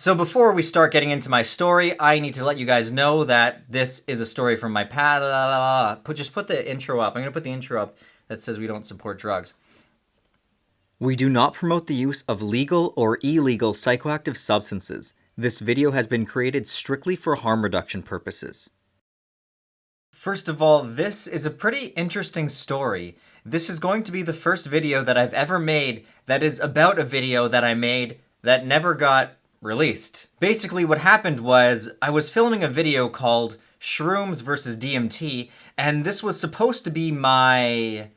So before we start getting into my story, I need to let you guys know that this is a story from my past. Just put the intro up. I'm going to put the intro up that says we don't support drugs. We do not promote the use of legal or illegal psychoactive substances. This video has been created strictly for harm reduction purposes. First of all, this is a pretty interesting story. This is going to be the first video that I've ever made that is about a video that I made that never got released. Basically, what happened was I was filming a video called Shrooms versus DMT, and this was supposed to be my...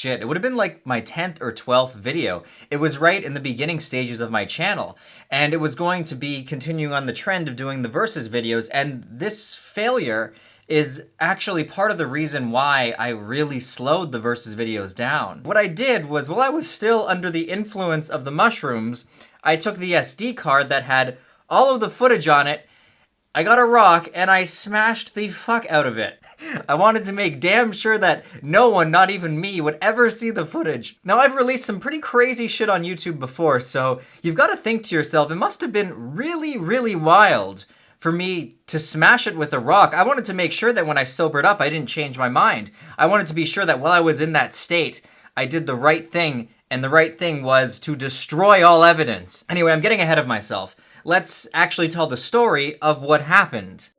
it would have been like my 10th or 12th video. It was right in the beginning stages of my channel, and it was going to be continuing on the trend of doing the versus videos, and this failure is actually part of the reason why I really slowed the versus videos down. What I did was, while I was still under the influence of the mushrooms, I took the SD card that had all of the footage on it, I got a rock, and I smashed the fuck out of it. I wanted to make damn sure that no one, not even me, would ever see the footage. Now, I've released some pretty crazy shit on YouTube before, so you've got to think to yourself, it must have been really, really wild for me to smash it with a rock. I wanted to make sure that when I sobered up, I didn't change my mind. I wanted to be sure that while I was in that state, I did the right thing, and the right thing was to destroy all evidence. Anyway, I'm getting ahead of myself. Let's actually tell the story of what happened.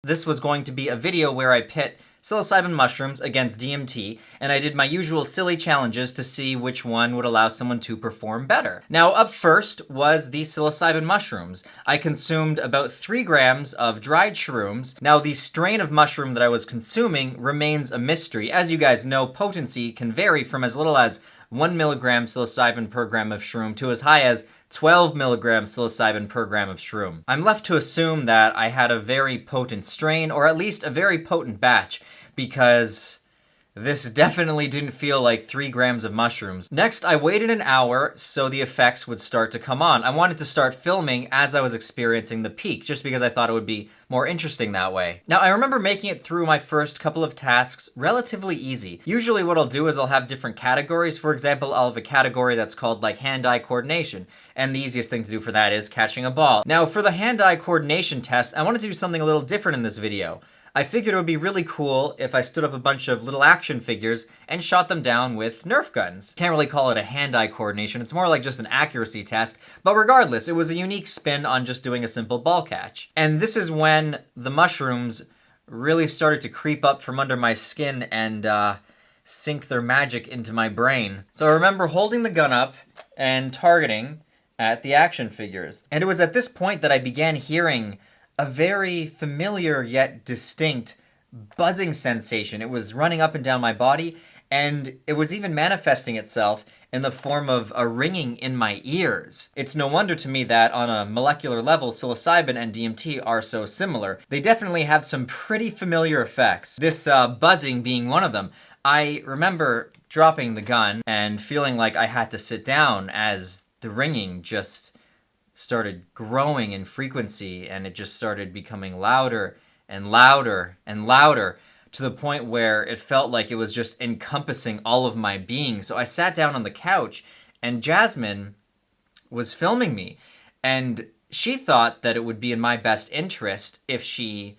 This was going to be a video where I pit psilocybin mushrooms against DMT, and I did my usual silly challenges to see which one would allow someone to perform better. Now, up first was the psilocybin mushrooms. I consumed about 3 grams of dried shrooms. Now, the strain of mushroom that I was consuming remains a mystery. As you guys know, potency can vary from as little as 1 milligram psilocybin per gram of shroom to as high as 12 milligrams psilocybin per gram of shroom. I'm left to assume that I had a very potent strain, or at least a very potent batch, because this definitely didn't feel like 3 grams of mushrooms. Next, I waited an hour so the effects would start to come on. I wanted to start filming as I was experiencing the peak, just because I thought it would be more interesting that way. Now, I remember making it through my first couple of tasks relatively easy. Usually what I'll do is I'll have different categories. For example, I'll have a category that's called like hand-eye coordination, and the easiest thing to do for that is catching a ball. Now, for the hand-eye coordination test, I wanted to do something a little different in this video. I figured it would be really cool if I stood up a bunch of little action figures and shot them down with Nerf guns. Can't really call it a hand-eye coordination, it's more like just an accuracy test, but regardless, it was a unique spin on just doing a simple ball catch. And this is when the mushrooms really started to creep up from under my skin and sink their magic into my brain. So I remember holding the gun up and targeting at the action figures. And it was at this point that I began hearing a very familiar yet distinct buzzing sensation. It was running up and down my body, and it was even manifesting itself in the form of a ringing in my ears. It's no wonder to me that on a molecular level, psilocybin and DMT are so similar. They definitely have some pretty familiar effects, this buzzing being one of them. I remember dropping the gun and feeling like I had to sit down as the ringing just started growing in frequency, and it just started becoming louder and louder and louder to the point where it felt like it was just encompassing all of my being. So I sat down on the couch, and Jasmine was filming me, and she thought that it would be in my best interest if she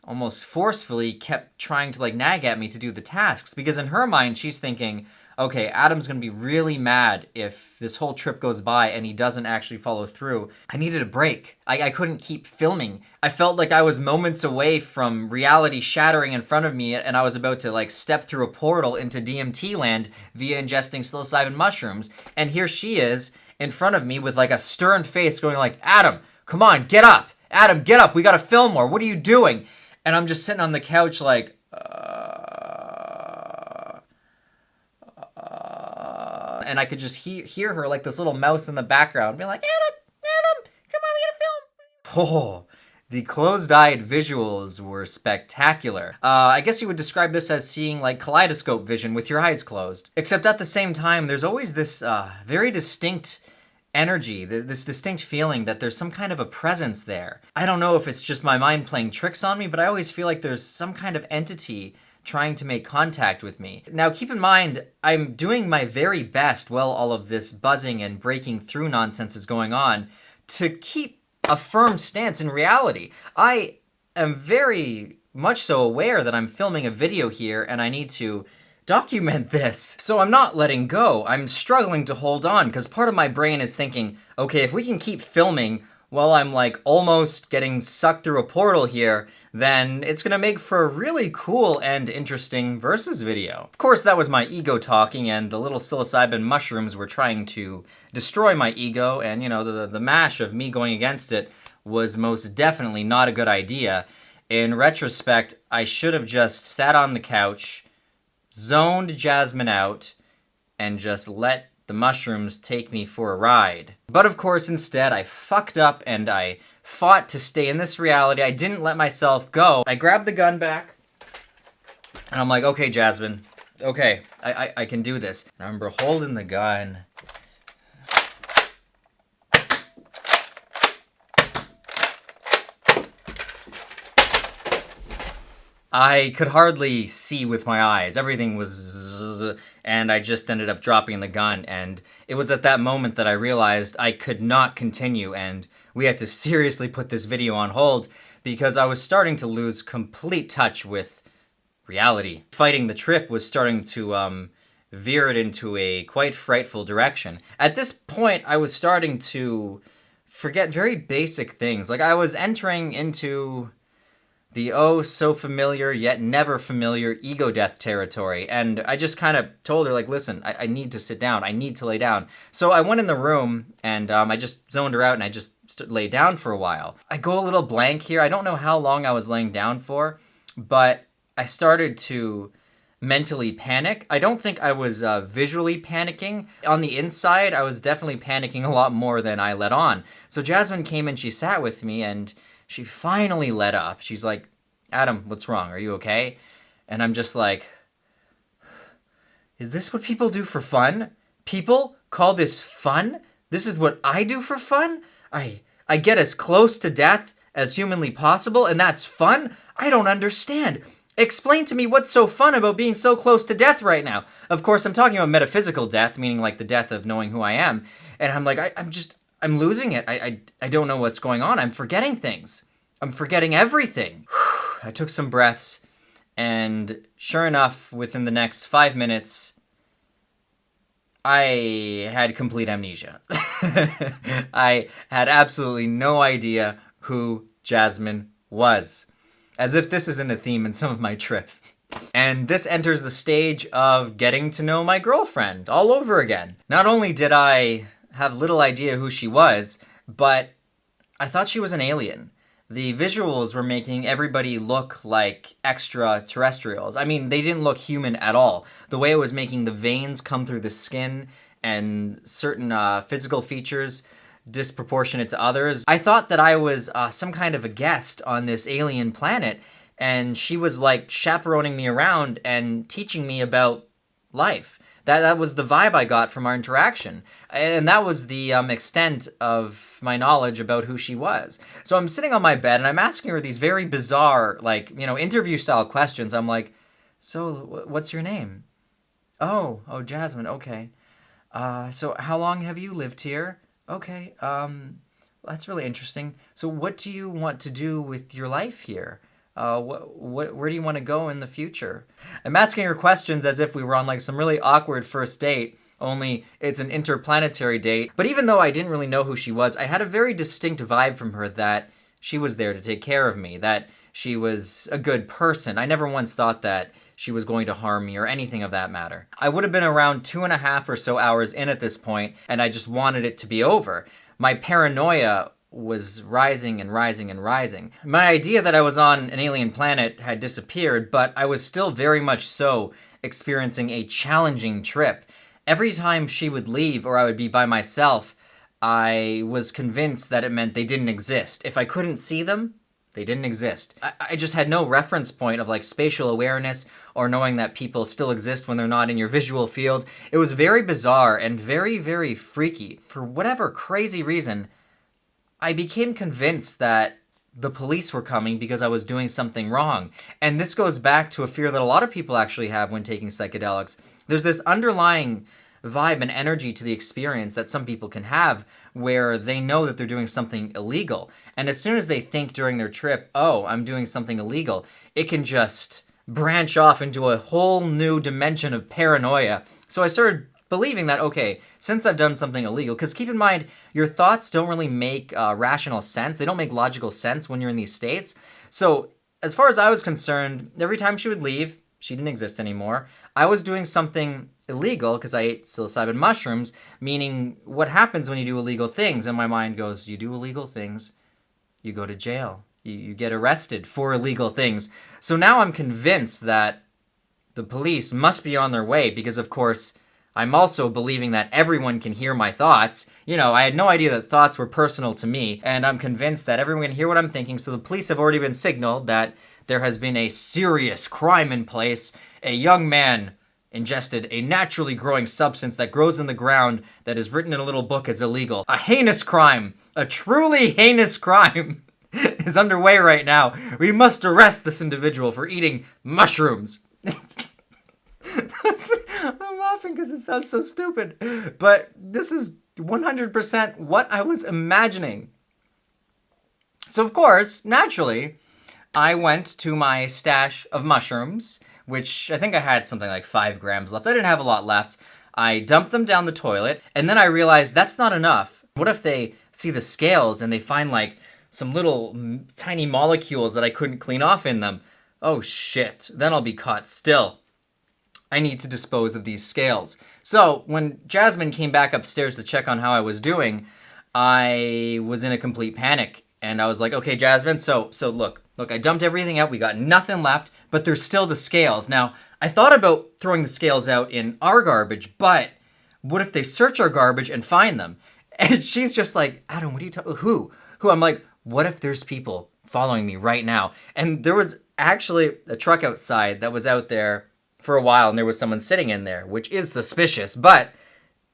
almost forcefully kept trying to like nag at me to do the tasks, because in her mind she's thinking, okay, Adam's gonna be really mad if this whole trip goes by and he doesn't actually follow through. I needed a break. I couldn't keep filming. I felt like I was moments away from reality shattering in front of me, and I was about to like step through a portal into DMT land via ingesting psilocybin mushrooms. And here she is in front of me with like a stern face going like, Adam, come on, get up. Adam, get up. We gotta film more. What are you doing? And I'm just sitting on the couch like, and I could just hear her like this little mouse in the background being like, Adam, come on, we gotta film. Oh, the closed-eyed visuals were spectacular. I guess you would describe this as seeing like kaleidoscope vision with your eyes closed. Except at the same time, there's always this very distinct energy, this distinct feeling that there's some kind of a presence there. I don't know if it's just my mind playing tricks on me, but I always feel like there's some kind of entity trying to make contact with me. Now, keep in mind, I'm doing my very best while all of this buzzing and breaking through nonsense is going on to keep a firm stance in reality. I am very much so aware that I'm filming a video here and I need to document this. So I'm not letting go. I'm struggling to hold on because part of my brain is thinking, okay, if we can keep filming while I'm like almost getting sucked through a portal here, then it's gonna make for a really cool and interesting versus video. Of course, that was my ego talking, and the little psilocybin mushrooms were trying to destroy my ego, and you know, the mash of me going against it was most definitely not a good idea. In retrospect, I should have just sat on the couch, zoned Jasmine out, and just let the mushrooms take me for a ride. But of course, instead, I fucked up and I fought to stay in this reality. I didn't let myself go. I grabbed the gun back, and I'm like, okay, Jasmine, okay, I can do this. I remember holding the gun. I could hardly see with my eyes. Everything was... and I just ended up dropping the gun, and it was at that moment that I realized I could not continue, and we had to seriously put this video on hold because I was starting to lose complete touch with reality. Fighting the trip was starting to veer it into a quite frightful direction. At this point, I was starting to forget very basic things. Like, I was entering into the oh so familiar yet never familiar ego death territory. And I just kind of told her, like, listen, I need to sit down. I need to lay down. So I went in the room and I just zoned her out and I just laid down for a while. I go a little blank here. I don't know how long I was laying down for, but I started to mentally panic. I don't think I was visually panicking. On the inside, I was definitely panicking a lot more than I let on. So Jasmine came and she sat with me and she finally let up. She's like, Adam, what's wrong? Are you okay? And I'm just like, is this what people do for fun? People call this fun? This is what I do for fun? I get as close to death as humanly possible, and that's fun? I don't understand. Explain to me what's so fun about being so close to death right now. Of course, I'm talking about metaphysical death, meaning like the death of knowing who I am. And I'm like, I'm losing it. I don't know what's going on. I'm forgetting things. I'm forgetting everything. I took some breaths, and sure enough, within the next 5 minutes, I had complete amnesia. I had absolutely no idea who Jasmine was. As if this isn't a theme in some of my trips. And this enters the stage of getting to know my girlfriend all over again. Not only did I have little idea who she was, but I thought she was an alien. The visuals were making everybody look like extraterrestrials. I mean, they didn't look human at all. The way it was making the veins come through the skin and certain physical features disproportionate to others. I thought that I was some kind of a guest on this alien planet, and she was like chaperoning me around and teaching me about life. That was the vibe I got from our interaction. And that was the extent of my knowledge about who she was. So I'm sitting on my bed and I'm asking her these very bizarre, like, you know, interview style questions. I'm like, so what's your name? Oh, Jasmine, okay. So how long have you lived here? Okay, that's really interesting. So what do you want to do with your life here? Where do you want to go in the future? I'm asking her questions as if we were on like some really awkward first date, only it's an interplanetary date. But even though I didn't really know who she was, I had a very distinct vibe from her that she was there to take care of me, that she was a good person. I never once thought that she was going to harm me or anything of that matter. I would have been around 2.5 or so hours in at this point, and I just wanted it to be over. My paranoia was rising and rising and rising. My idea that I was on an alien planet had disappeared, but I was still very much so experiencing a challenging trip. Every time she would leave or I would be by myself, I was convinced that it meant they didn't exist. If I couldn't see them, They didn't exist. I just had no reference point of like spatial awareness or knowing that people still exist when they're not in your visual field. It was very bizarre and very, very freaky. For whatever crazy reason, I became convinced that the police were coming because I was doing something wrong. And this goes back to a fear that a lot of people actually have when taking psychedelics. There's this underlying vibe and energy to the experience that some people can have where they know that they're doing something illegal. And as soon as they think during their trip, oh, I'm doing something illegal, it can just branch off into a whole new dimension of paranoia. So I started believing that, okay, since I've done something illegal, because keep in mind, your thoughts don't really make rational sense. They don't make logical sense when you're in these states. So as far as I was concerned, every time she would leave, she didn't exist anymore. I was doing something illegal because I ate psilocybin mushrooms, meaning what happens when you do illegal things? And my mind goes, you do illegal things, you go to jail. You get arrested for illegal things. So now I'm convinced that the police must be on their way because, of course, I'm also believing that everyone can hear my thoughts. You know, I had no idea that thoughts were personal to me, and I'm convinced that everyone can hear what I'm thinking, so the police have already been signaled that there has been a serious crime in place. A young man ingested a naturally growing substance that grows in the ground that is written in a little book as illegal. A heinous crime, a truly heinous crime is underway right now. We must arrest this individual for eating mushrooms. I'm laughing because it sounds so stupid, but this is 100% what I was imagining. So of course, naturally, I went to my stash of mushrooms, which I think I had something like 5 grams left. I didn't have a lot left. I dumped them down the toilet, and then I realized that's not enough. What if they see the scales and they find like some little tiny molecules that I couldn't clean off in them? Oh shit, then I'll be caught still. I need to dispose of these scales. So when Jasmine came back upstairs to check on how I was doing, I was in a complete panic. And I was like, okay, Jasmine, so look, I dumped everything out. We got nothing left, but there's still the scales. Now, I thought about throwing the scales out in our garbage, but what if they search our garbage and find them? And she's just like, Adam, what are you talking, who? I'm like, what if there's people following me right now? And there was actually a truck outside that was out there for a while, and there was someone sitting in there, which is suspicious. But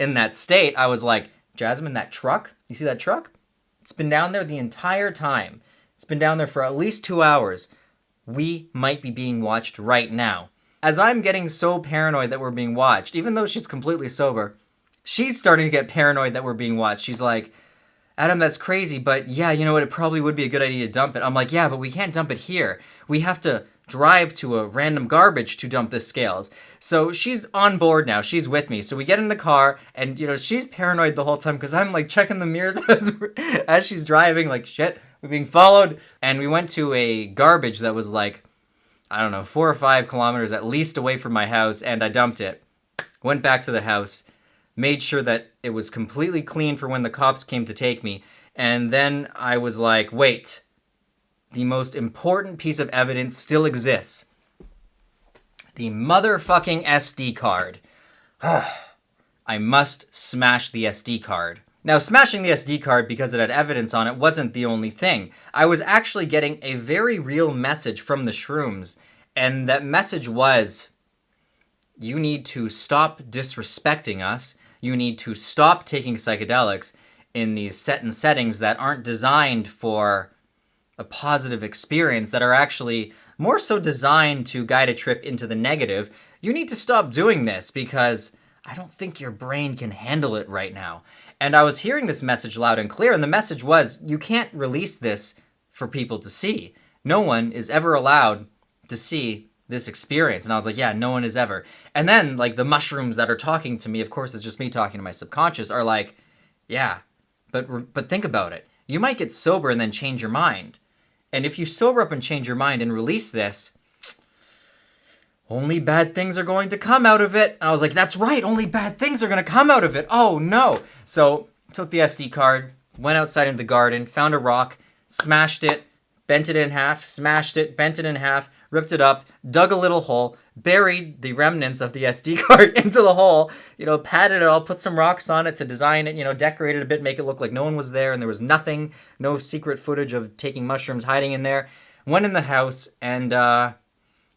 in that state, I was like, Jasmine, that truck, you see that truck? It's been down there the entire time. It's been down there for at least 2 hours. We might be being watched right now. As I'm getting so paranoid that we're being watched, even though she's completely sober, she's starting to get paranoid that we're being watched. She's like, Adam, that's crazy, but yeah, you know what? It probably would be a good idea to dump it. I'm like, yeah, but we can't dump it here. We have to drive to a random garbage to dump the scales. So she's on board now. She's with me. So we get in the car, and you know she's paranoid the whole time because I'm like checking the mirrors as she's driving. Like, shit, we're being followed. And we went to a garbage that was like, I don't know, 4 or 5 kilometers at least away from my house, and I dumped it. Went back to the house, made sure that it was completely clean for when the cops came to take me, and then I was like, wait. The most important piece of evidence still exists. The motherfucking SD card. I must smash the SD card. Now, smashing the SD card because it had evidence on it wasn't the only thing. I was actually getting a very real message from the Shrooms, and that message was, you need to stop disrespecting us. You need to stop taking psychedelics in these settings that aren't designed for a positive experience, that are actually more so designed to guide a trip into the negative. You need to stop doing this because I don't think your brain can handle it right now. And I was hearing this message loud and clear, and the message was, you can't release this for people to see. No one is ever allowed to see this experience. And I was like, yeah, no one is ever. And then like the mushrooms that are talking to me, of course it's just me talking to my subconscious, are like, yeah, but think about it. You might get sober and then change your mind. And if you sober up and change your mind and release this, only bad things are going to come out of it. And I was like, that's right, only bad things are going to come out of it. Oh no. So took the SD card, went outside in the garden, found a rock, smashed it, bent it in half, smashed it, bent it in half, ripped it up, dug a little hole, buried the remnants of the SD card into the hole, patted it all, put some rocks on it to design it, decorate it a bit, make it look like no one was there and there was nothing, no secret footage of taking mushrooms hiding in there. Went in the house and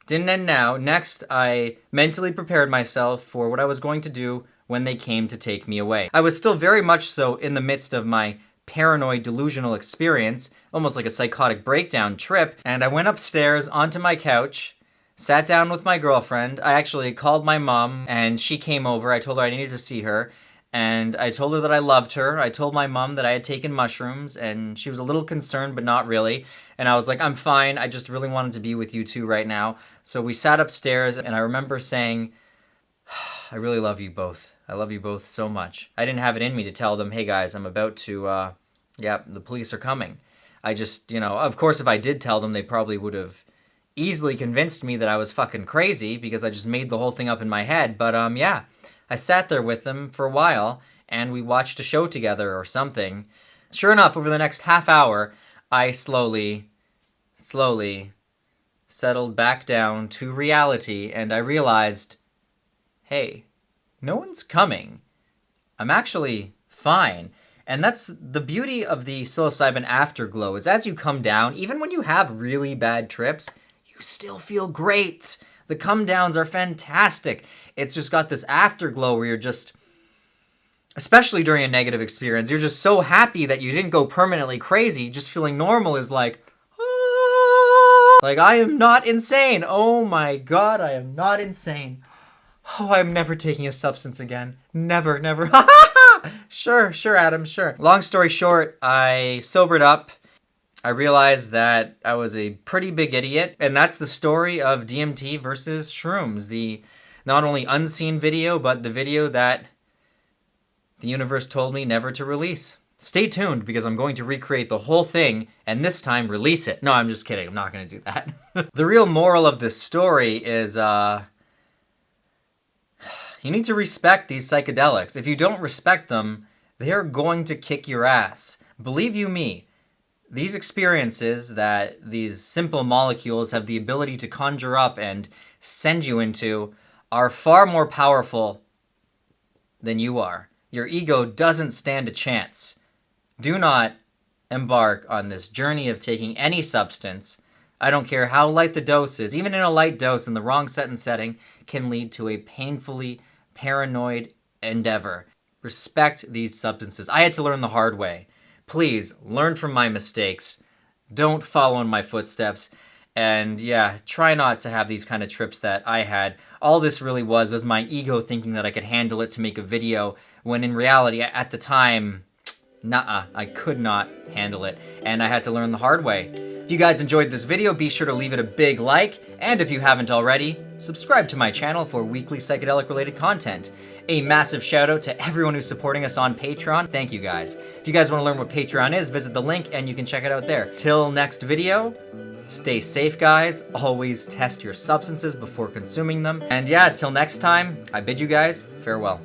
didn't end now. Next, I mentally prepared myself for what I was going to do when they came to take me away. I was still very much so in the midst of my paranoid delusional experience, almost like a psychotic breakdown trip, and I went upstairs onto my couch, sat down with my girlfriend. I actually called my mom and she came over. I told her I needed to see her and I told her that I loved her. I told my mom that I had taken mushrooms and she was a little concerned but not really. And I was like, I'm fine. I just really wanted to be with you two right now. So we sat upstairs and I remember saying, I really love you both. I love you both so much. I didn't have it in me to tell them, hey guys, I'm about to, the police are coming. I just, of course, if I did tell them, they probably would have easily convinced me that I was fucking crazy because I just made the whole thing up in my head. But, I sat there with them for a while and we watched a show together or something. Sure enough, over the next half hour, I slowly settled back down to reality and I realized, hey, no one's coming. I'm actually fine. And that's the beauty of the psilocybin afterglow is as you come down, even when you have really bad trips, you still feel great. The come downs are fantastic. It's just got this afterglow where you're just, especially during a negative experience, you're just so happy that you didn't go permanently crazy. Just feeling normal is like, like I am not insane. Oh my God, I am not insane. Oh, I'm never taking a substance again. Never. Sure, Adam, sure. Long story short, I sobered up. I realized that I was a pretty big idiot. And that's the story of DMT versus shrooms. The not only unseen video, but the video that the universe told me never to release. Stay tuned because I'm going to recreate the whole thing and this time release it. No, I'm just kidding. I'm not going to do that. The real moral of this story is, you need to respect these psychedelics. If you don't respect them, they're going to kick your ass. Believe you me, these experiences that these simple molecules have the ability to conjure up and send you into are far more powerful than you are. Your ego doesn't stand a chance. Do not embark on this journey of taking any substance. I don't care how light the dose is. Even in a light dose in the wrong set and setting can lead to a painfully paranoid endeavor. Respect these substances. I had to learn the hard way. Please, learn from my mistakes. Don't follow in my footsteps. And try not to have these kind of trips that I had. All this really was my ego thinking that I could handle it to make a video, when in reality, at the time, I could not handle it. And I had to learn the hard way. If you guys enjoyed this video, be sure to leave it a big like, and if you haven't already, subscribe to my channel for weekly psychedelic-related content. A massive shout out to everyone who's supporting us on Patreon. Thank you guys. If you guys want to learn what Patreon is, visit the link and you can check it out there. Till next video, stay safe guys, always test your substances before consuming them, and till next time, I bid you guys farewell.